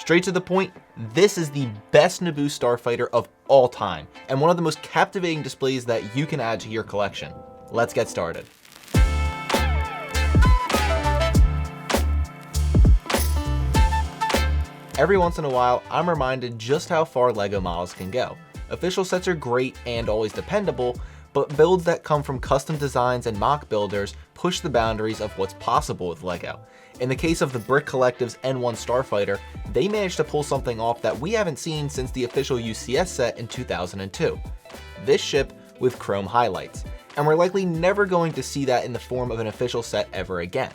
Straight to the point, this is the best Naboo Starfighter of all time, and one of the most captivating displays that you can add to your collection. Let's get started. Every once in a while, I'm reminded just how far LEGO models can go. Official sets are great and always dependable, but builds that come from custom designs and mock builders push the boundaries of what's possible with LEGO. In the case of the Brick Collective's N-1 Starfighter, they managed to pull something off that we haven't seen since the official UCS set in 2002. This ship with chrome highlights, and we're likely never going to see that in the form of an official set ever again.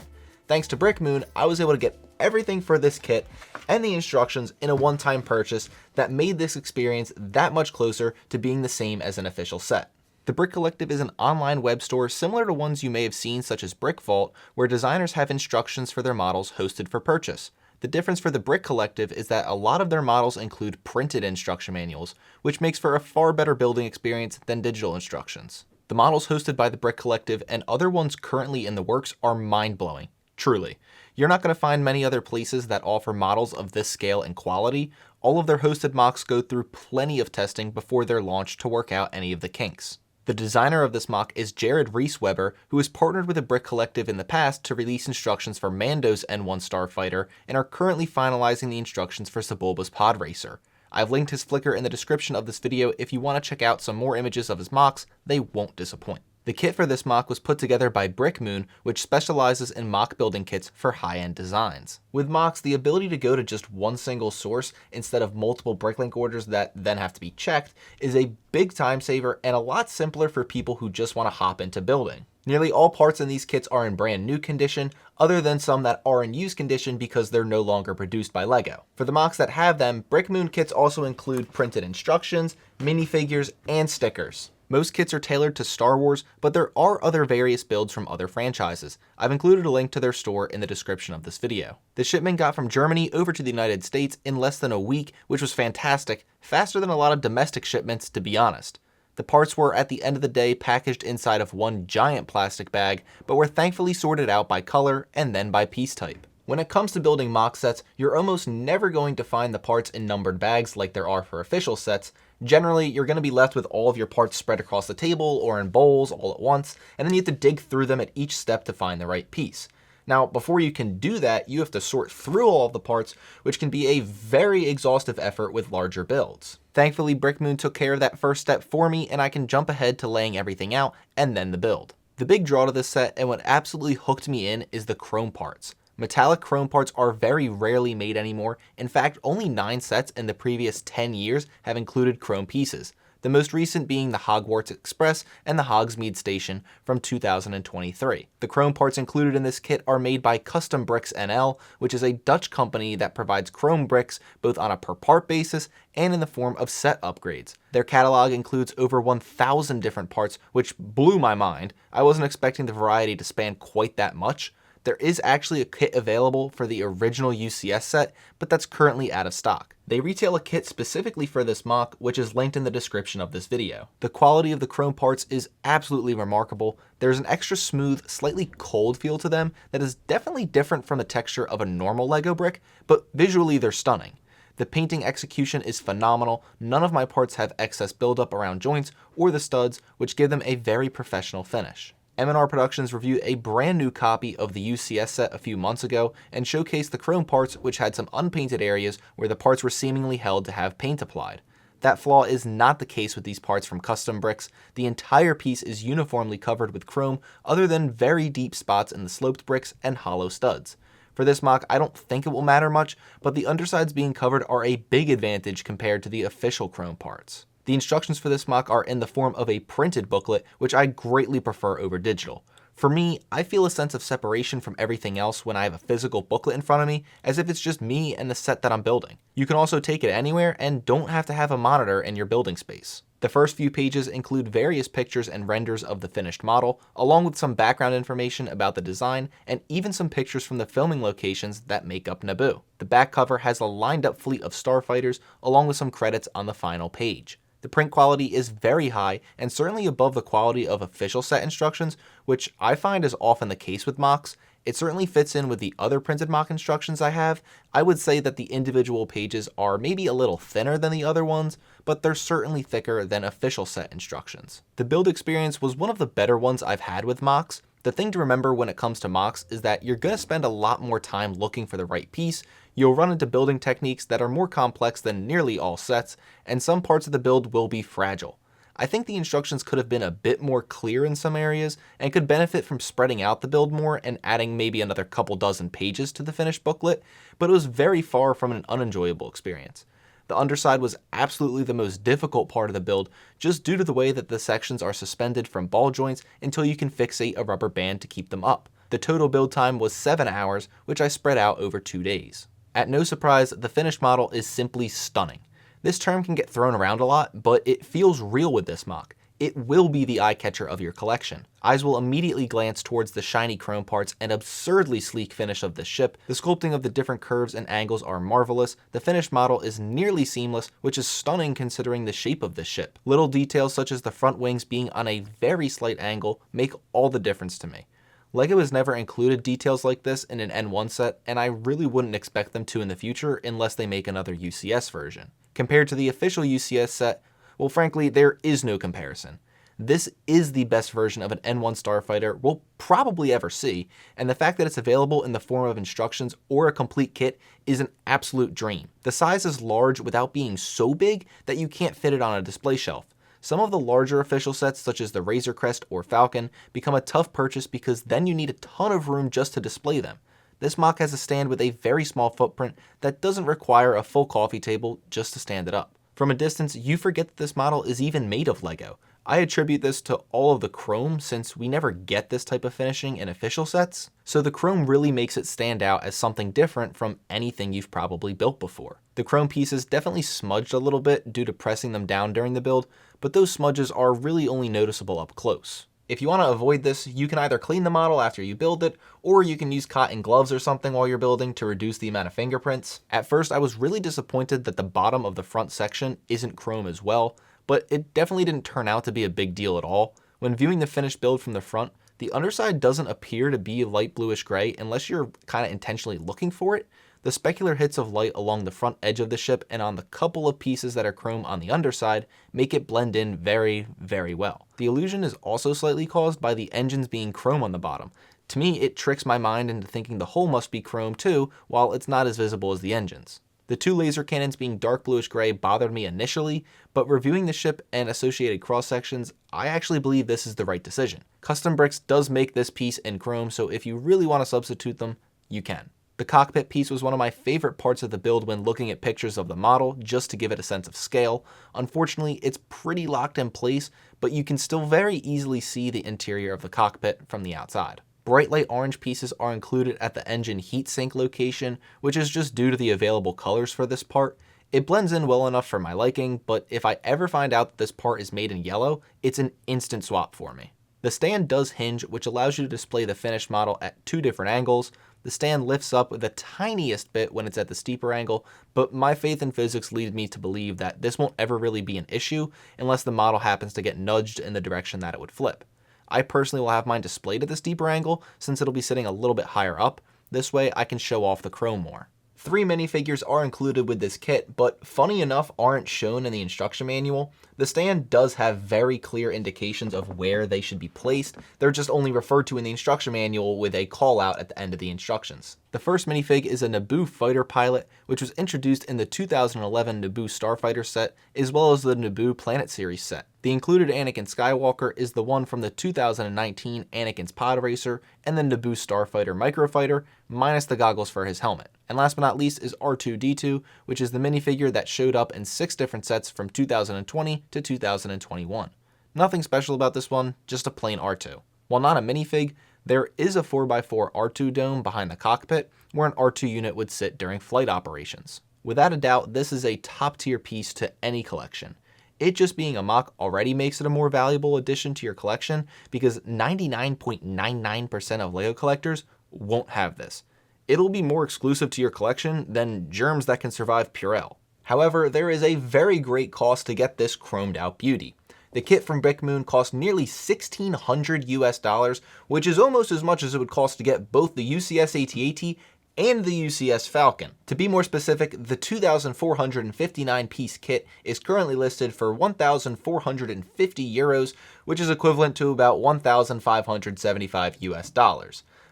Thanks to BrickMoon, I was able to get everything for this kit and the instructions in a one-time purchase that made this experience that much closer to being the same as an official set. The Brick Collective is an online web store similar to ones you may have seen such as Brick Vault, where designers have instructions for their models hosted for purchase. The difference for the Brick Collective is that a lot of their models include printed instruction manuals, which makes for a far better building experience than digital instructions. The models hosted by the Brick Collective and other ones currently in the works are mind-blowing. Truly. You're not going to find many other places that offer models of this scale and quality. All of their hosted mocks go through plenty of testing before they're launched to work out any of the kinks. The designer of this mock is Jared Reisweber, who has partnered with the Brick Collective in the past to release instructions for Mando's N-1 Starfighter and are currently finalizing the instructions for Sebulba's Pod Racer. I've linked his Flickr in the description of this video if you want to check out some more images of his mocks. They won't disappoint. The kit for this mock was put together by BrickMoon, which specializes in mock building kits for high-end designs. With mocks, the ability to go to just one single source instead of multiple Bricklink orders that then have to be checked is a big time saver and a lot simpler for people who just want to hop into building. Nearly all parts in these kits are in brand new condition, other than some that are in used condition because they're no longer produced by LEGO. For the mocks that have them, BrickMoon kits also include printed instructions, minifigures, and stickers. Most kits are tailored to Star Wars, but there are other various builds from other franchises. I've included a link to their store in the description of this video. The shipment got from Germany over to the United States in less than a week, which was fantastic, faster than a lot of domestic shipments, to be honest. The parts were at the end of the day packaged inside of one giant plastic bag, but were thankfully sorted out by color and then by piece type. When it comes to building mock sets, you're almost never going to find the parts in numbered bags like there are for official sets. Generally, you're going to be left with all of your parts spread across the table or in bowls all at once, and then you have to dig through them at each step to find the right piece. Now, before you can do that, you have to sort through all of the parts, which can be a very exhaustive effort with larger builds. Thankfully, BrickMoon took care of that first step for me, and I can jump ahead to laying everything out and then the build. The big draw to this set and what absolutely hooked me in is the chrome parts. Metallic chrome parts are very rarely made anymore. In fact, only 9 sets in the previous 10 years have included chrome pieces, the most recent being the Hogwarts Express and the Hogsmeade Station from 2023. The chrome parts included in this kit are made by CustomBricks.nl, which is a Dutch company that provides chrome bricks both on a per part basis and in the form of set upgrades. Their catalog includes over 1,000 different parts, which blew my mind. I wasn't expecting the variety to span quite that much. There is actually a kit available for the original UCS set, but that's currently out of stock. They retail a kit specifically for this mock, which is linked in the description of this video. The quality of the chrome parts is absolutely remarkable. There's an extra smooth, slightly cold feel to them that is definitely different from the texture of a normal LEGO brick, but visually they're stunning. The painting execution is phenomenal. None of my parts have excess buildup around joints or the studs, which give them a very professional finish. M&R Productions reviewed a brand new copy of the UCS set a few months ago and showcased the chrome parts, which had some unpainted areas where the parts were seemingly held to have paint applied. That flaw is not the case with these parts from Custom Bricks. The entire piece is uniformly covered with chrome, other than very deep spots in the sloped bricks and hollow studs. For this mock, I don't think it will matter much, but the undersides being covered are a big advantage compared to the official chrome parts. The instructions for this mock are in the form of a printed booklet, which I greatly prefer over digital. For me, I feel a sense of separation from everything else when I have a physical booklet in front of me, as if it's just me and the set that I'm building. You can also take it anywhere and don't have to have a monitor in your building space. The first few pages include various pictures and renders of the finished model, along with some background information about the design and even some pictures from the filming locations that make up Naboo. The back cover has a lined up fleet of starfighters, along with some credits on the final page. The print quality is very high and certainly above the quality of official set instructions, which I find is often the case with mocks, It certainly fits in with the other printed mock instructions I have. I would say that the individual pages are maybe a little thinner than the other ones, but they're certainly thicker than official set instructions. The build experience was one of the better ones I've had with mocks. The thing to remember when it comes to mocks is that you're going to spend a lot more time looking for the right piece, you'll run into building techniques that are more complex than nearly all sets, and some parts of the build will be fragile. I think the instructions could have been a bit more clear in some areas and could benefit from spreading out the build more and adding maybe another couple dozen pages to the finished booklet, but it was very far from an unenjoyable experience. The underside was absolutely the most difficult part of the build just due to the way that the sections are suspended from ball joints until you can fixate a rubber band to keep them up. The total build time was 7 hours, which I spread out over 2 days. At no surprise, the finished model is simply stunning. This term can get thrown around a lot, but it feels real with this mock. It will be the eye-catcher of your collection. Eyes will immediately glance towards the shiny chrome parts and absurdly sleek finish of the ship. The sculpting of the different curves and angles are marvelous. The finished model is nearly seamless, which is stunning considering the shape of the ship. Little details such as the front wings being on a very slight angle make all the difference to me. LEGO has never included details like this in an N1 set, and I really wouldn't expect them to in the future unless they make another UCS version. Compared to the official UCS set, well, frankly, there is no comparison. This is the best version of an N1 Starfighter we'll probably ever see, and the fact that it's available in the form of instructions or a complete kit is an absolute dream. The size is large without being so big that you can't fit it on a display shelf. Some of the larger official sets, such as the Razor Crest or Falcon, become a tough purchase because then you need a ton of room just to display them. This mock has a stand with a very small footprint that doesn't require a full coffee table just to stand it up. From a distance, you forget that this model is even made of LEGO. I attribute this to all of the chrome since we never get this type of finishing in official sets, so the chrome really makes it stand out as something different from anything you've probably built before. The chrome pieces definitely smudged a little bit due to pressing them down during the build, but those smudges are really only noticeable up close. If you want to avoid this, you can either clean the model after you build it, or you can use cotton gloves or something while you're building to reduce the amount of fingerprints. At first, I was really disappointed that the bottom of the front section isn't chrome as well, but it definitely didn't turn out to be a big deal at all. When viewing the finished build from the front, the underside doesn't appear to be light bluish gray unless you're kind of intentionally looking for it. The specular hits of light along the front edge of the ship and on the couple of pieces that are chrome on the underside make it blend in very, very well. The illusion is also slightly caused by the engines being chrome on the bottom. To me, it tricks my mind into thinking the hull must be chrome too, while it's not as visible as the engines. The two laser cannons being dark bluish gray bothered me initially, but reviewing the ship and associated cross sections, I actually believe this is the right decision. Custom Bricks does make this piece in chrome, so if you really want to substitute them, you can. The cockpit piece was one of my favorite parts of the build when looking at pictures of the model, just to give it a sense of scale. Unfortunately, it's pretty locked in place, but you can still very easily see the interior of the cockpit from the outside. Bright light orange pieces are included at the engine heatsink location, which is just due to the available colors for this part. It blends in well enough for my liking, but if I ever find out that this part is made in yellow, it's an instant swap for me. The stand does hinge, which allows you to display the finished model at 2 different angles. The stand lifts up the tiniest bit when it's at the steeper angle, but my faith in physics leads me to believe that this won't ever really be an issue unless the model happens to get nudged in the direction that it would flip. I personally will have mine displayed at the steeper angle since it'll be sitting a little bit higher up. This way I can show off the chrome more. 3 minifigures are included with this kit, but funny enough aren't shown in the instruction manual. The stand does have very clear indications of where they should be placed. They're just only referred to in the instruction manual with a call out at the end of the instructions. The first minifig is a Naboo fighter pilot, which was introduced in the 2011 Naboo Starfighter set, as well as the Naboo Planet Series set. The included Anakin Skywalker is the one from the 2019 Anakin's Pod Racer and the Naboo Starfighter Microfighter, minus the goggles for his helmet. And last but not least is R2-D2, which is the minifigure that showed up in 6 different sets from 2020 to 2021. Nothing special about this one, just a plain R2. While not a minifig, there is a 4x4 R2 dome behind the cockpit where an R2 unit would sit during flight operations. Without a doubt, this is a top tier piece to any collection. It just being a mock already makes it a more valuable addition to your collection because 99.99% of LEGO collectors won't have this. It'll be more exclusive to your collection than germs that can survive Purell. However, there is a very great cost to get this chromed out beauty. The kit from BrickMoon cost nearly $1,600 US, which is almost as much as it would cost to get both the UCS AT-AT and the UCS Falcon. To be more specific, the 2,459 piece kit is currently listed for 1,450 euros, which is equivalent to about 1,575 US.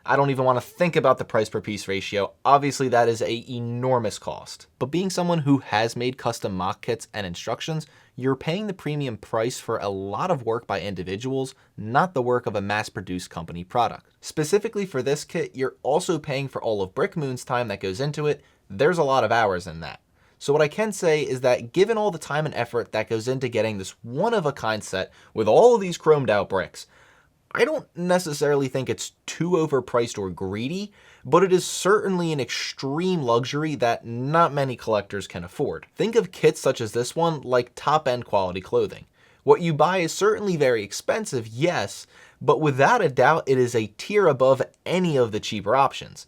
I don't even want to think about the price per piece ratio. Obviously, that is an enormous cost. But being someone who has made custom mock kits and instructions, you're paying the premium price for a lot of work by individuals, not the work of a mass-produced company product. Specifically for this kit, you're also paying for all of BrickMoon's time that goes into it. There's a lot of hours in that. So what I can say is that given all the time and effort that goes into getting this one-of-a-kind set with all of these chromed out bricks, I don't necessarily think it's too overpriced or greedy, but it is certainly an extreme luxury that not many collectors can afford. Think of kits such as this one like top-end quality clothing. What you buy is certainly very expensive, yes, but without a doubt it is a tier above any of the cheaper options.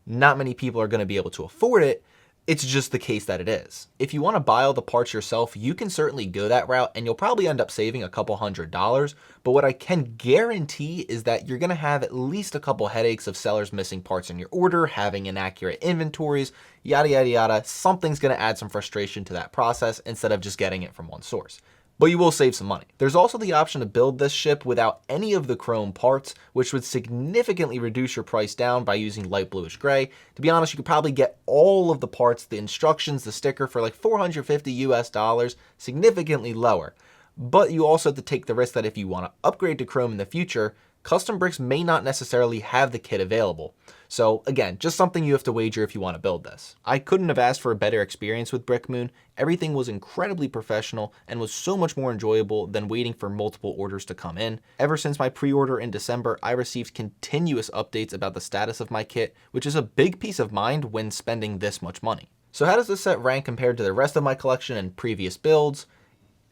Not many people are going to be able to afford it. It's just the case that it is. If you want to buy all the parts yourself, you can certainly go that route and you'll probably end up saving a couple $100, but what I can guarantee is that you're going to have at least a couple headaches of sellers missing parts in your order, having inaccurate inventories, yada yada yada. Something's going to add some frustration to that process instead of just getting it from one source. But you will save some money. There's also the option to build this ship without any of the chrome parts, which would significantly reduce your price down by using light bluish gray. To be honest, you could probably get all of the parts, the instructions, the sticker for like $450 US, significantly lower. But you also have to take the risk that if you want to upgrade to chrome in the future, Custom Bricks may not necessarily have the kit available. So again, just something you have to wager if you want to build this. I couldn't have asked for a better experience with BrickMoon. Everything was incredibly professional and was so much more enjoyable than waiting for multiple orders to come in. Ever since my pre-order in December, I received continuous updates about the status of my kit, which is a big peace of mind when spending this much money. So how does this set rank compared to the rest of my collection and previous builds?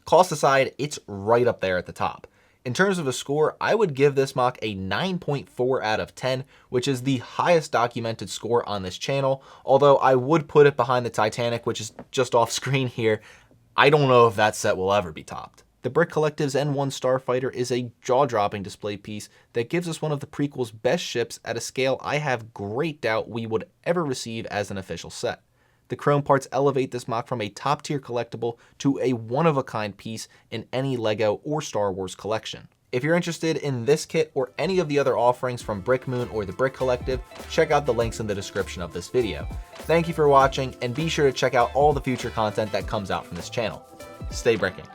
Cost aside, it's right up there at the top. In terms of a score, I would give this mock a 9.4 out of 10, which is the highest documented score on this channel, although I would put it behind the Titanic, which is just off screen here. I don't know if that set will ever be topped. The Brick Collective's N-1 Starfighter is a jaw-dropping display piece that gives us one of the prequel's best ships at a scale I have great doubt we would ever receive as an official set. The chrome parts elevate this mock from a top-tier collectible to a one-of-a-kind piece in any LEGO or Star Wars collection. If you're interested in this kit or any of the other offerings from BrickMoon or the Brick Collective, check out the links in the description of this video. Thank you for watching, and be sure to check out all the future content that comes out from this channel. Stay bricking.